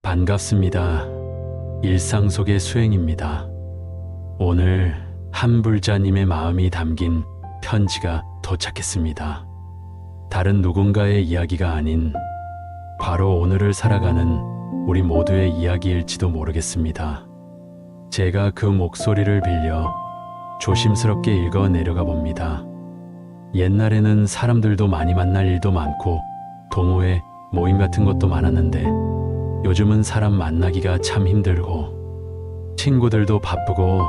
반갑습니다. 일상 속의 수행입니다. 오늘 한불자님의 마음이 담긴 편지가 도착했습니다. 다른 누군가의 이야기가 아닌 바로 오늘을 살아가는 우리 모두의 이야기일지도 모르겠습니다. 제가 그 목소리를 빌려 조심스럽게 읽어 내려가 봅니다. 옛날에는 사람들도 많이 만날 일도 많고 동호회, 모임 같은 것도 많았는데 요즘은 사람 만나기가 참 힘들고 친구들도 바쁘고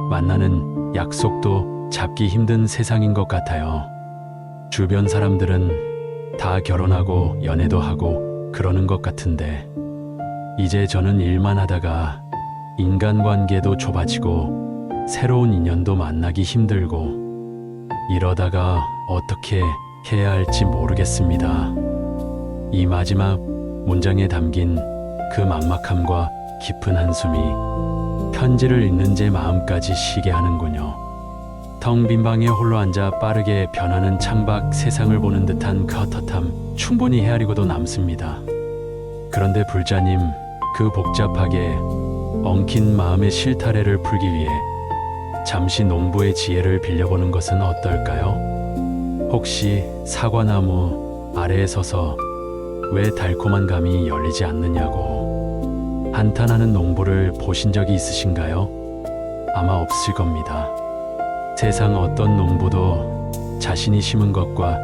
만나는 약속도 잡기 힘든 세상인 것 같아요. 주변 사람들은 다 결혼하고 연애도 하고 그러는 것 같은데 이제 저는 일만 하다가 인간관계도 좁아지고 새로운 인연도 만나기 힘들고 이러다가 어떻게 해야 할지 모르겠습니다. 이 마지막 문장에 담긴 그 막막함과 깊은 한숨이 편지를 읽는 제 마음까지 쉬게 하는군요. 텅 빈 방에 홀로 앉아 빠르게 변하는 창밖 세상을 보는 듯한 그 헛헛함 충분히 헤아리고도 남습니다. 그런데 불자님, 그 복잡하게 엉킨 마음의 실타래를 풀기 위해 잠시 농부의 지혜를 빌려보는 것은 어떨까요? 혹시 사과나무 아래에 서서 왜 달콤한 감이 열리지 않느냐고 한탄하는 농부를 보신 적이 있으신가요? 아마 없을 겁니다. 세상 어떤 농부도 자신이 심은 것과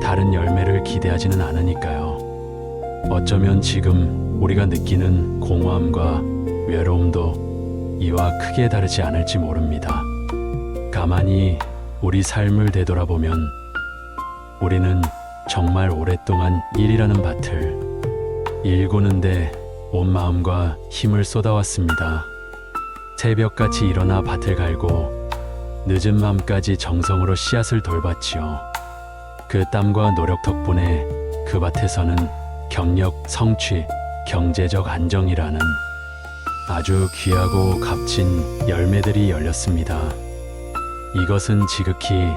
다른 열매를 기대하지는 않으니까요. 어쩌면 지금 우리가 느끼는 공허함과 외로움도 이와 크게 다르지 않을지 모릅니다. 가만히 우리 삶을 되돌아보면 우리는 정말 오랫동안 일이라는 밭을 일구는데 온 마음과 힘을 쏟아왔습니다. 새벽같이 일어나 밭을 갈고 늦은 밤까지 정성으로 씨앗을 돌봤지요. 그 땀과 노력 덕분에 그 밭에서는 경력, 성취, 경제적 안정이라는 아주 귀하고 값진 열매들이 열렸습니다. 이것은 지극히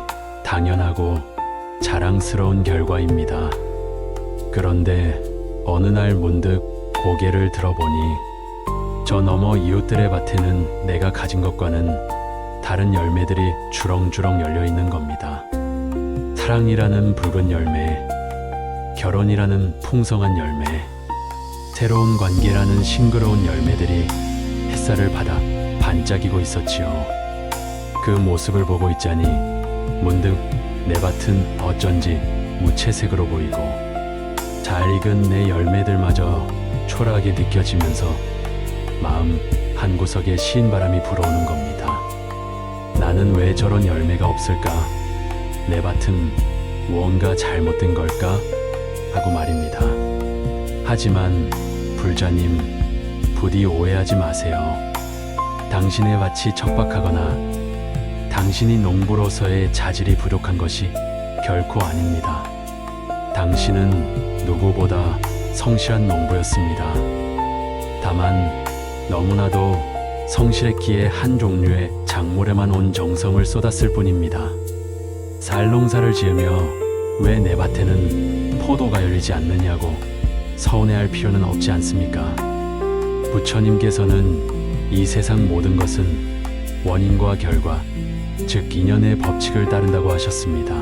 당연하고 자랑스러운 결과입니다. 그런데 어느 날 문득 고개를 들어보니 저 너머 이웃들의 밭에는 내가 가진 것과는 다른 열매들이 주렁주렁 열려 있는 겁니다. 사랑이라는 붉은 열매, 결혼이라는 풍성한 열매, 새로운 관계라는 싱그러운 열매들이 햇살을 받아 반짝이고 있었지요. 그 모습을 보고 있자니 문득 내 밭은 어쩐지 무채색으로 보이고 잘 익은 내 열매들마저 초라하게 느껴지면서 마음 한구석에 시인 바람이 불어오는 겁니다. 나는 왜 저런 열매가 없을까? 내 밭은 무언가 잘못된 걸까? 하고 말입니다. 하지만 불자님, 부디 오해하지 마세요. 당신의 밭이 척박하거나 당신이 농부로서의 자질이 부족한 것이 결코 아닙니다. 당신은 누구보다 성실한 농부였습니다. 다만 너무나도 성실했기에 한 종류의 작물에만 온 정성을 쏟았을 뿐입니다. 쌀 농사를 지으며 왜 내 밭에는 포도가 열리지 않느냐고 서운해할 필요는 없지 않습니까? 부처님께서는 이 세상 모든 것은 원인과 결과, 즉 인연의 법칙을 따른다고 하셨습니다.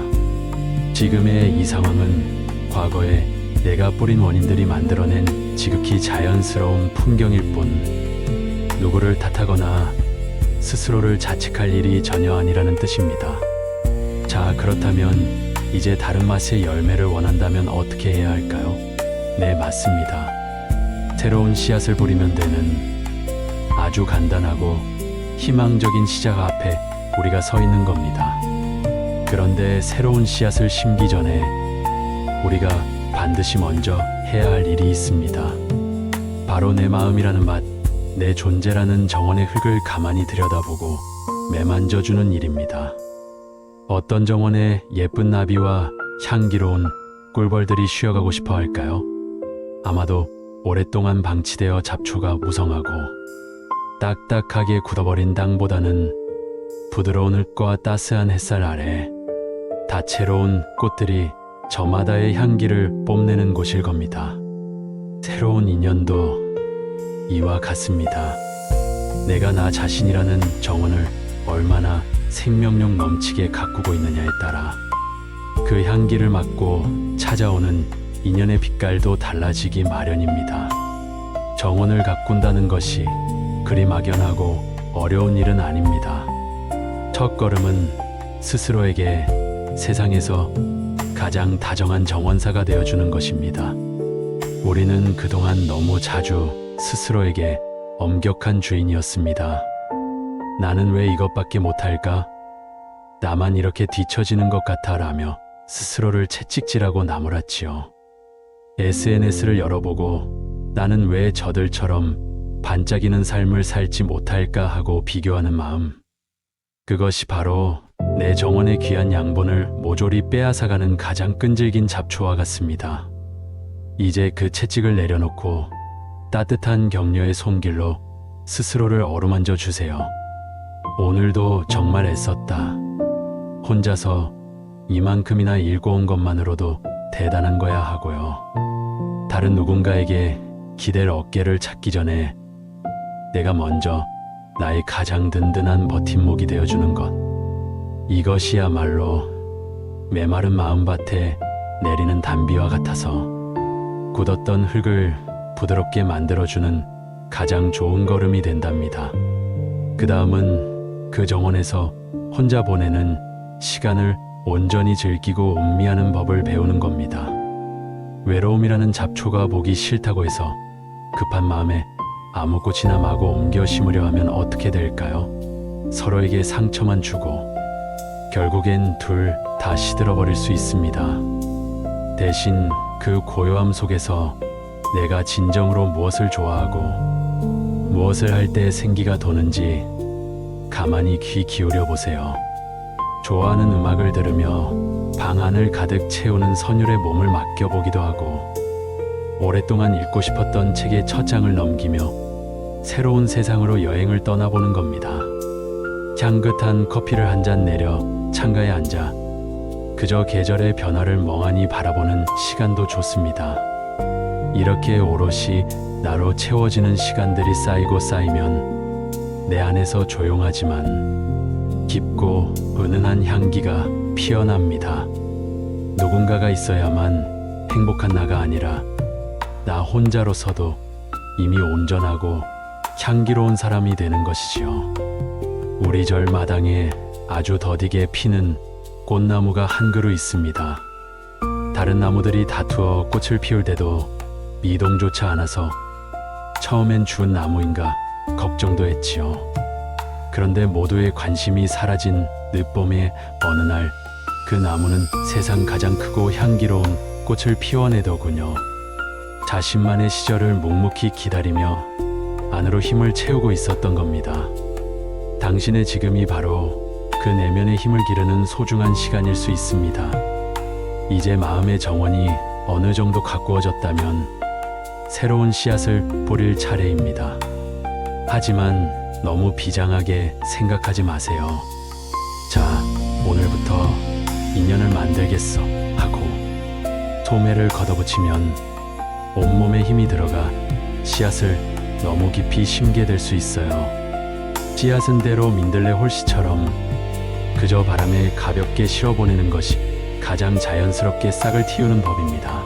지금의 이 상황은 과거에 내가 뿌린 원인들이 만들어낸 지극히 자연스러운 풍경일 뿐 누구를 탓하거나 스스로를 자책할 일이 전혀 아니라는 뜻입니다. 자, 그렇다면 이제 다른 맛의 열매를 원한다면 어떻게 해야 할까요? 네, 맞습니다. 새로운 씨앗을 뿌리면 되는 아주 간단하고 희망적인 시작 앞에 우리가 서 있는 겁니다. 그런데 새로운 씨앗을 심기 전에 우리가 반드시 먼저 해야 할 일이 있습니다. 바로 내 마음이라는 맛, 내 존재라는 정원의 흙을 가만히 들여다보고 매만져주는 일입니다. 어떤 정원에 예쁜 나비와 향기로운 꿀벌들이 쉬어가고 싶어 할까요? 아마도 오랫동안 방치되어 잡초가 무성하고 딱딱하게 굳어버린 땅보다는 부드러운 흙과 따스한 햇살 아래 다채로운 꽃들이 저마다의 향기를 뽐내는 곳일 겁니다. 새로운 인연도 이와 같습니다. 내가 나 자신이라는 정원을 얼마나 생명력 넘치게 가꾸고 있느냐에 따라 그 향기를 맡고 찾아오는 인연의 빛깔도 달라지기 마련입니다. 정원을 가꾼다는 것이 그리 막연하고 어려운 일은 아닙니다. 첫 걸음은 스스로에게 세상에서 가장 다정한 정원사가 되어주는 것입니다. 우리는 그동안 너무 자주 스스로에게 엄격한 주인이었습니다. 나는 왜 이것밖에 못할까? 나만 이렇게 뒤처지는 것 같아 라며 스스로를 채찍질하고 나무랐지요. SNS를 열어보고 나는 왜 저들처럼 반짝이는 삶을 살지 못할까 하고 비교하는 마음. 그것이 바로 내 정원의 귀한 양분을 모조리 빼앗아가는 가장 끈질긴 잡초와 같습니다. 이제 그 채찍을 내려놓고 따뜻한 격려의 손길로 스스로를 어루만져 주세요. 오늘도 정말 애썼다. 혼자서 이만큼이나 읽고 온 것만으로도 대단한 거야 하고요. 다른 누군가에게 기댈 어깨를 찾기 전에 내가 먼저 나의 가장 든든한 버팀목이 되어주는 것. 이것이야말로 메마른 마음밭에 내리는 단비와 같아서 굳었던 흙을 부드럽게 만들어주는 가장 좋은 걸음이 된답니다. 그 다음은 그 정원에서 혼자 보내는 시간을 온전히 즐기고 음미하는 법을 배우는 겁니다. 외로움이라는 잡초가 보기 싫다고 해서 급한 마음에 아무 꽃이나 마구 옮겨 심으려 하면 어떻게 될까요? 서로에게 상처만 주고 결국엔 둘 다 시들어버릴 수 있습니다. 대신 그 고요함 속에서 내가 진정으로 무엇을 좋아하고 무엇을 할 때 생기가 도는지 가만히 귀 기울여 보세요. 좋아하는 음악을 들으며 방 안을 가득 채우는 선율의 몸을 맡겨보기도 하고 오랫동안 읽고 싶었던 책의 첫 장을 넘기며 새로운 세상으로 여행을 떠나보는 겁니다. 향긋한 커피를 한 잔 내려 창가에 앉아 그저 계절의 변화를 멍하니 바라보는 시간도 좋습니다. 이렇게 오롯이 나로 채워지는 시간들이 쌓이고 쌓이면 내 안에서 조용하지만 깊고 은은한 향기가 피어납니다. 누군가가 있어야만 행복한 나가 아니라 나 혼자로서도 이미 온전하고 향기로운 사람이 되는 것이지요. 우리 절 마당에 아주 더디게 피는 꽃나무가 한 그루 있습니다. 다른 나무들이 다투어 꽃을 피울 때도 미동조차 않아서 처음엔 죽은 나무인가 걱정도 했지요. 그런데 모두의 관심이 사라진 늦봄의 어느 날 그 나무는 세상 가장 크고 향기로운 꽃을 피워내더군요. 자신만의 시절을 묵묵히 기다리며 안으로 힘을 채우고 있었던 겁니다. 당신의 지금이 바로 그 내면의 힘을 기르는 소중한 시간일 수 있습니다. 이제 마음의 정원이 어느 정도 가꾸어졌다면 새로운 씨앗을 뿌릴 차례입니다. 하지만 너무 비장하게 생각하지 마세요. 자, 오늘부터 인연을 만들겠어 하고 소매를 걷어붙이면 온몸에 힘이 들어가 씨앗을 너무 깊이 심게 될 수 있어요. 씨앗은 때로 민들레 홀씨처럼 그저 바람에 가볍게 실어보내는 것이 가장 자연스럽게 싹을 틔우는 법입니다.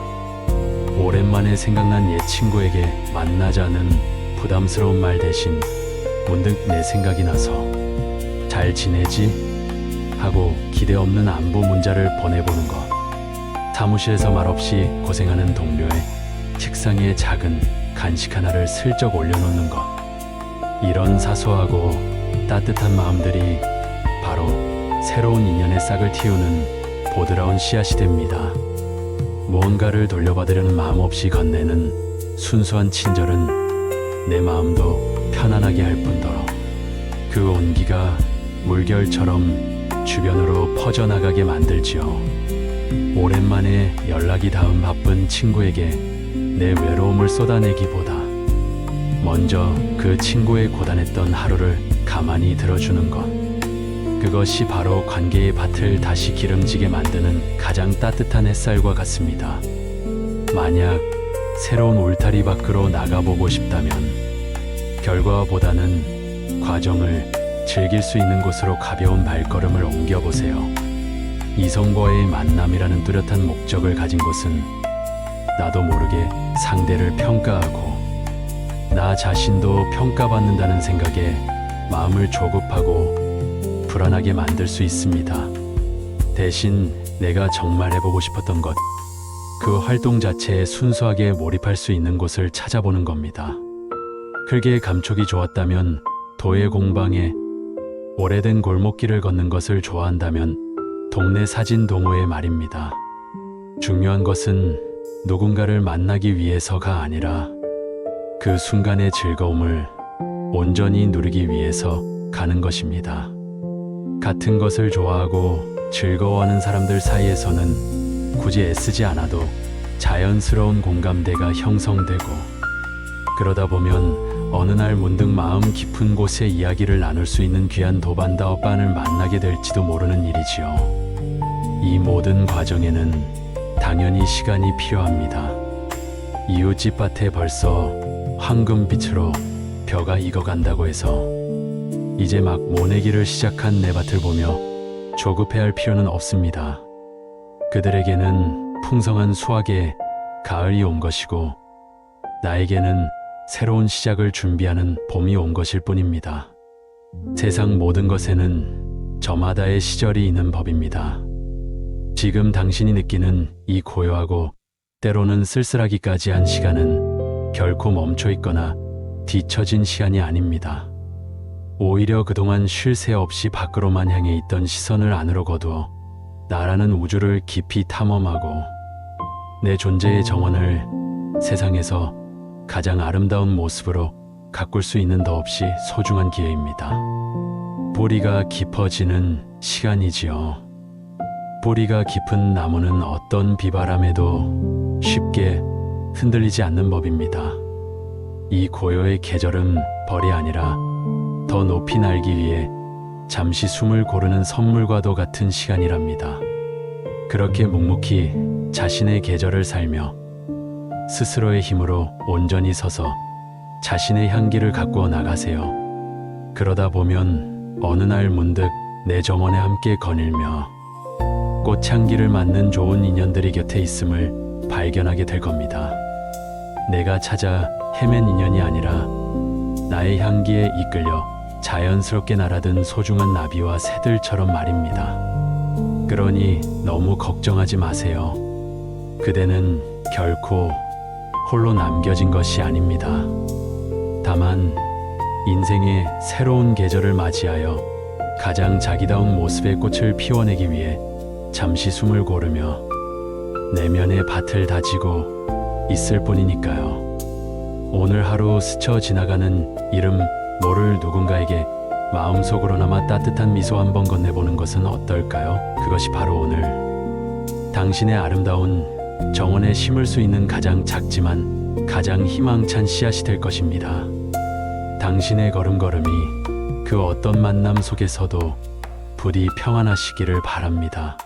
오랜만에 생각난 옛 친구에게 만나자는 부담스러운 말 대신 문득 내 생각이 나서 잘 지내지? 하고 기대 없는 안부 문자를 보내보는 것. 사무실에서 말없이 고생하는 동료의 책상에 작은 간식 하나를 슬쩍 올려놓는 것. 이런 사소하고 따뜻한 마음들이 바로 새로운 인연의 싹을 틔우는 보드라운 씨앗이 됩니다. 무언가를 돌려받으려는 마음 없이 건네는 순수한 친절은 내 마음도 편안하게 할 뿐더러 그 온기가 물결처럼 주변으로 퍼져나가게 만들지요. 오랜만에 연락이 닿은 바쁜 친구에게 내 외로움을 쏟아내기보다 먼저 그 친구의 고단했던 하루를 가만히 들어주는 것. 그것이 바로 관계의 밭을 다시 기름지게 만드는 가장 따뜻한 햇살과 같습니다. 만약 새로운 울타리 밖으로 나가보고 싶다면 결과보다는 과정을 즐길 수 있는 곳으로 가벼운 발걸음을 옮겨보세요. 이성과의 만남이라는 뚜렷한 목적을 가진 곳은 나도 모르게 상대를 평가하고 나 자신도 평가받는다는 생각에 마음을 조급하고 불안하게 만들 수 있습니다. 대신 내가 정말 해보고 싶었던 것, 그 활동 자체에 순수하게 몰입할 수 있는 곳을 찾아보는 겁니다. 흙의 감촉이 좋았다면 도의 공방에, 오래된 골목길을 걷는 것을 좋아한다면 동네 사진 동호회 말입니다. 중요한 것은 누군가를 만나기 위해서가 아니라 그 순간의 즐거움을 온전히 누리기 위해서 가는 것입니다. 같은 것을 좋아하고 즐거워하는 사람들 사이에서는 굳이 애쓰지 않아도 자연스러운 공감대가 형성되고, 그러다 보면 어느 날 문득 마음 깊은 곳에 이야기를 나눌 수 있는 귀한 도반다오빤을 만나게 될지도 모르는 일이지요. 이 모든 과정에는 당연히 시간이 필요합니다. 이웃집 밭에 벌써 황금빛으로 벼가 익어간다고 해서 이제 막 모내기를 시작한 내 밭을 보며 조급해할 필요는 없습니다. 그들에게는 풍성한 수확의 가을이 온 것이고 나에게는 새로운 시작을 준비하는 봄이 온 것일 뿐입니다. 세상 모든 것에는 저마다의 시절이 있는 법입니다. 지금 당신이 느끼는 이 고요하고 때로는 쓸쓸하기까지 한 시간은 결코 멈춰 있거나 뒤처진 시간이 아닙니다. 오히려 그동안 쉴 새 없이 밖으로만 향해 있던 시선을 안으로 거두어 나라는 우주를 깊이 탐험하고 내 존재의 정원을 세상에서 가장 아름다운 모습으로 가꿀 수 있는 더없이 소중한 기회입니다. 뿌리가 깊어지는 시간이지요. 뿌리가 깊은 나무는 어떤 비바람에도 쉽게 흔들리지 않는 법입니다. 이 고요의 계절은 벌이 아니라 더 높이 날기 위해 잠시 숨을 고르는 선물과도 같은 시간이랍니다. 그렇게 묵묵히 자신의 계절을 살며 스스로의 힘으로 온전히 서서 자신의 향기를 가꾸어 나가세요. 그러다 보면 어느 날 문득 내 정원에 함께 거닐며 꽃향기를 맡는 좋은 인연들이 곁에 있음을 발견하게 될 겁니다. 내가 찾아 헤맨 인연이 아니라 나의 향기에 이끌려 자연스럽게 날아든 소중한 나비와 새들처럼 말입니다. 그러니 너무 걱정하지 마세요. 그대는 결코 홀로 남겨진 것이 아닙니다. 다만 인생의 새로운 계절을 맞이하여 가장 자기다운 모습의 꽃을 피워내기 위해 잠시 숨을 고르며 내면의 밭을 다지고 있을 뿐이니까요. 오늘 하루 스쳐 지나가는 이름 모를 누군가에게 마음속으로나마 따뜻한 미소 한번 건네보는 것은 어떨까요? 그것이 바로 오늘 당신의 아름다운 정원에 심을 수 있는 가장 작지만 가장 희망찬 씨앗이 될 것입니다. 당신의 걸음걸음이 그 어떤 만남 속에서도 부디 평안하시기를 바랍니다.